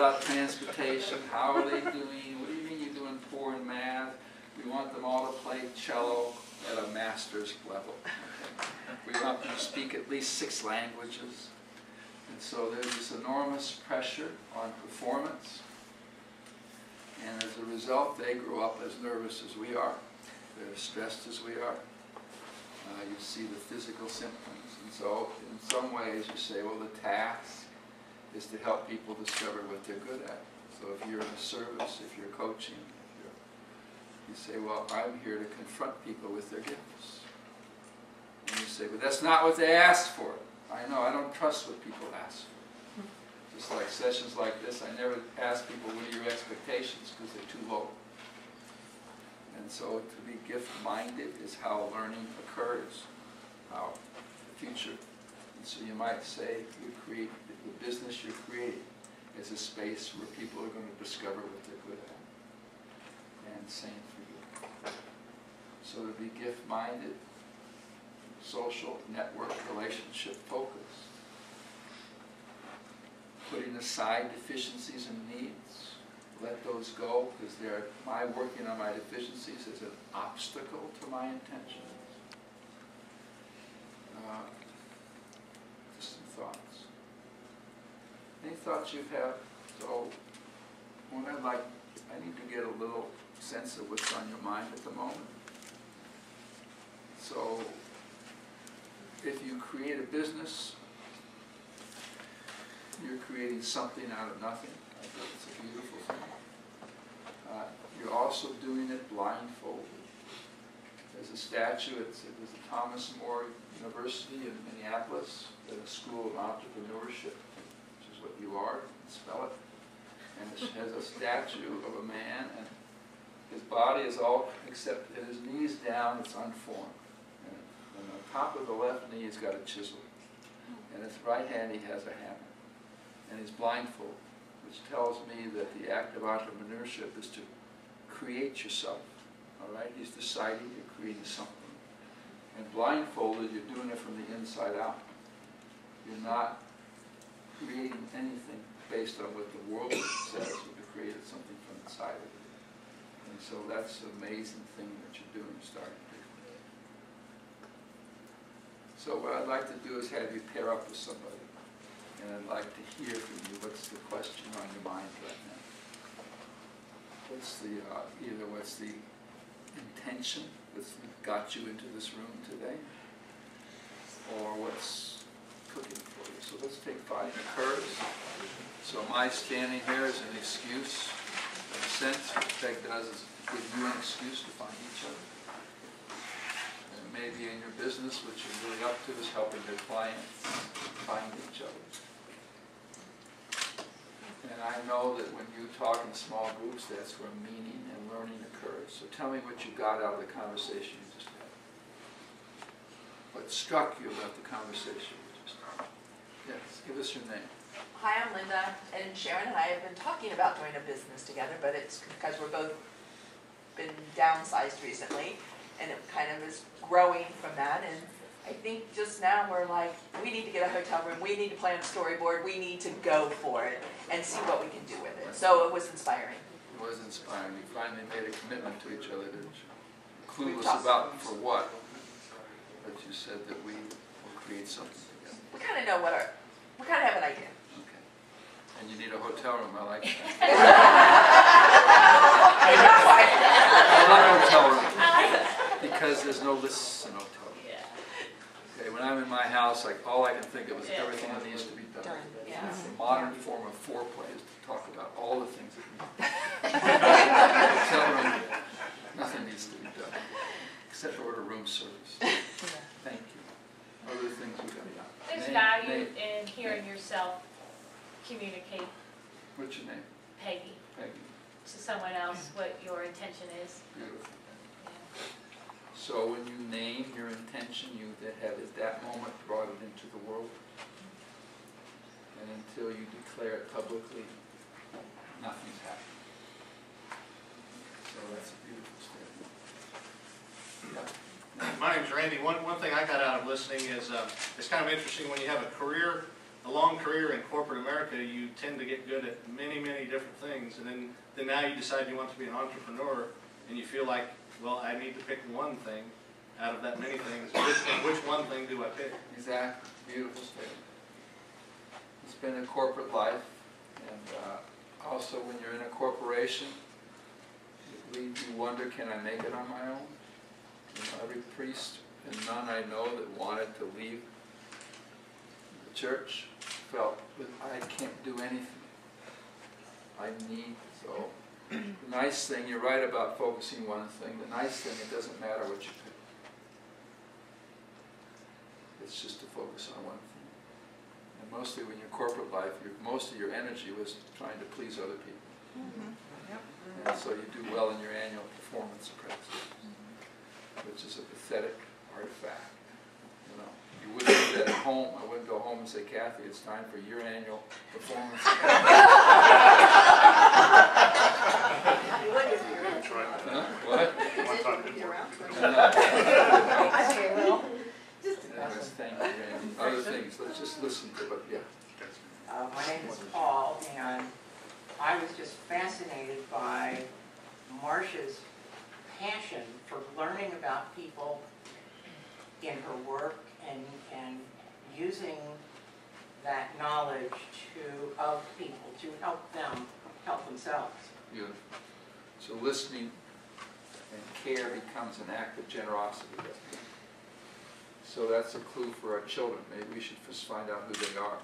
about transportation. How are they doing? What do you mean you're doing poor in math? We want them all to play cello at a master's level. Okay? We want them to speak at least 6 languages. And so there's this enormous pressure on performance. And as a result, they grow up as nervous as we are. They're as stressed as we are. You see the physical symptoms. And so in some ways you say, well, the task is to help people discover what they're good at. So if you're in a service, if you're coaching, you say, well, I'm here to confront people with their gifts. And you say, but that's not what they asked for. I know, I don't trust what people ask for. Just like sessions like this, I never ask people, what are your expectations, because they're too low. And so to be gift-minded is how learning occurs, how the future. And so you might say you create the business you're creating is a space where people are going to discover what they're good at. And same for you. So to be gift-minded, social, network, relationship focused, putting aside deficiencies and needs. Let those go, because my working on my deficiencies is an obstacle to my intentions. Just some thoughts. Any thoughts you have? So, when I need to get a little sense of what's on your mind at the moment. So, if you create a business, you're creating something out of nothing. I think it's a beautiful thing. You're also doing it blindfolded. There's a statue at the Thomas More University in Minneapolis, a school of entrepreneurship, which is what you are, you can spell it. And it has a statue of a man, and his body is all, except his knees down, it's unformed. And on the top of the left knee, he's got a chisel. And his right hand, he has a hammer. And he's blindfolded, which tells me that the act of entrepreneurship is to create yourself. All right? He's deciding you're creating something. And blindfolded, you're doing it from the inside out. You're not creating anything based on what the world says. You've created something from inside of you. And so that's an amazing thing that you're doing, starting to do. So what I'd like to do is have you pair up with somebody. And I'd like to hear from you. What's the question on your mind right now? What's the, what's the intention that's got you into this room today? Or what's cooking for you? So let's take finding the curves. So my standing here is an excuse, in a sense. What Peg does is give you an excuse to find each other. And maybe in your business, which you're really up to, is helping your clients find each other. And I know that when you talk in small groups, that's where meaning and learning occurs. So tell me what you got out of the conversation you just had. What struck you about the conversation you just had? Yes, give us your name. Hi, I'm Linda, and Sharon and I have been talking about doing a business together, but it's because we're both been downsized recently, and it kind of is growing from that. And I think just now we're like, we need to get a hotel room, we need to plan a storyboard, we need to go for it and see what we can do with it. So it was inspiring. It was inspiring. You finally made a commitment to each other, didn't you? Clueless about for what, but you said that we will create something together. We kind of know we kind of have an idea. Okay. And you need a hotel room, I like that. I like hotel room. Because there's no lists in hotel rooms. Okay, when I'm in my house, like all I can think of is everything that needs to be done. Yeah. The modern form of foreplay is to talk about all the things that need to be done. Hotel room, nothing needs to be done, except order room service. Thank you. Other things we got. There's value in hearing yourself communicate. What's your name? Peggy. Peggy. To someone else what your intention is. Beautiful. So when you name your intention, you have at that moment brought it into the world. And until you declare it publicly, nothing's happening. So that's a beautiful statement. Yeah. My name's Randy. One thing I got out of listening is it's kind of interesting when you have a career a long career in corporate America, you tend to get good at many, many different things, and then now you decide you want to be an entrepreneur, and you feel like, well, I need to pick one thing out of that many things. Which one thing do I pick? Exactly. Beautiful statement. It's been a corporate life, and also when you're in a corporation, it leads you wonder, can I make it on my own? You know, every priest and nun I know that wanted to leave the church felt that I can't do anything. I need, so the nice thing, you're right about focusing one thing, the nice thing, it doesn't matter what you pick. It's just to focus on one thing. And mostly when you're corporate life, most of your energy was trying to please other people. And so you do well in your annual performance appraisal, which is a pathetic artifact. You know, you wouldn't do that at home. I wouldn't go home and say, Kathy, it's time for your annual performance appraisal. Huh? What? Anyways, thank you, Randy. Other things, let's just listen to it, yeah. My name is Paul, and I was just fascinated by Marcia's passion for learning about people in her work and using that knowledge of people to help them help themselves. Beautiful. So listening and care becomes an act of generosity. So that's a clue for our children. Maybe we should first find out who they are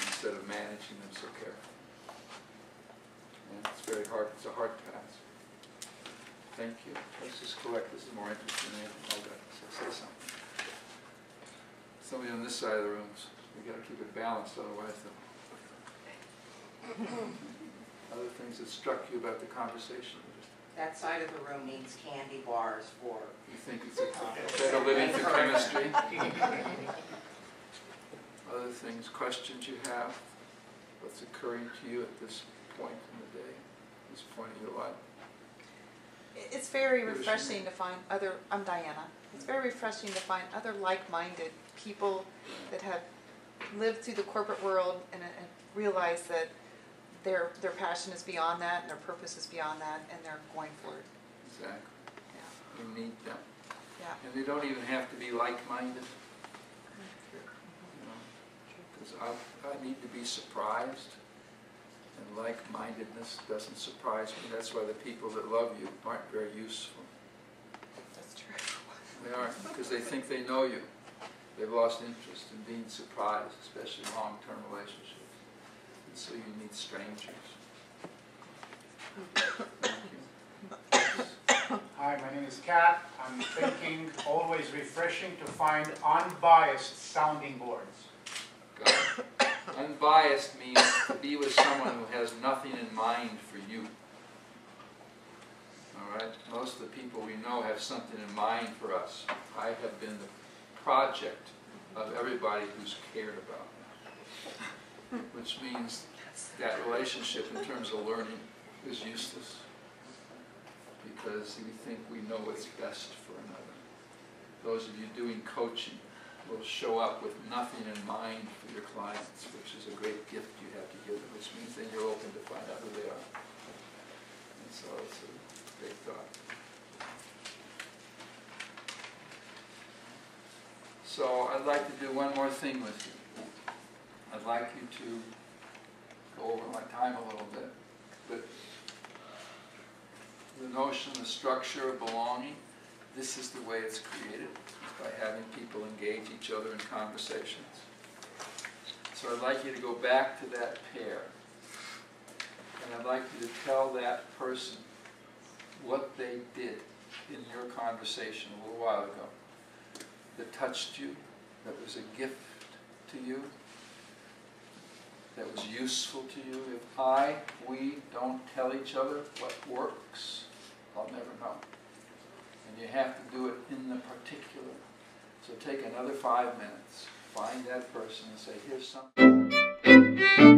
instead of managing them so carefully. And it's very hard. It's a hard task. Thank you. Let's just collect. This is more interesting than anything. I'll say something. Somebody on this side of the room. We got to keep it balanced, otherwise. Other things that struck you about the conversation. That side of the room needs candy bars for... You think it's a better living for chemistry? Other things, questions you have? What's occurring to you at this point in the day, this point in your life? It's very refreshing to find other, I'm Diana, it's very refreshing to find other like-minded people that have lived through the corporate world and realize that their passion is beyond that, and their purpose is beyond that, and they're going for it. Exactly. Yeah. You need them. Yeah. And they don't even have to be like-minded. Because I need to be surprised, and like-mindedness doesn't surprise me. That's why the people that love you aren't very useful. That's true. They aren't, because they think they know you. They've lost interest in being surprised, especially in long-term relationships. And so you need strangers. Thank you. Hi, my name is Kat. I'm thinking always refreshing to find unbiased sounding boards. Got it. Unbiased means to be with someone who has nothing in mind for you. All right? Most of the people we know have something in mind for us. I have been the project of everybody who's cared about me. Which means that relationship in terms of learning is useless. Because we think we know what's best for another. Those of you doing coaching will show up with nothing in mind for your clients, which is a great gift you have to give them, which means then you're open to find out who they are. And so it's a big thought. So I'd like to do one more thing with you. I'd like you to go over my time a little bit, but the notion, the structure of belonging, this is the way it's created, by having people engage each other in conversations. So I'd like you to go back to that pair, and I'd like you to tell that person what they did in your conversation a little while ago that touched you, that was a gift to you, that was useful to you. If we don't tell each other what works, I'll never know. And you have to do it in the particular. So take another 5 minutes, find that person and say, here's something.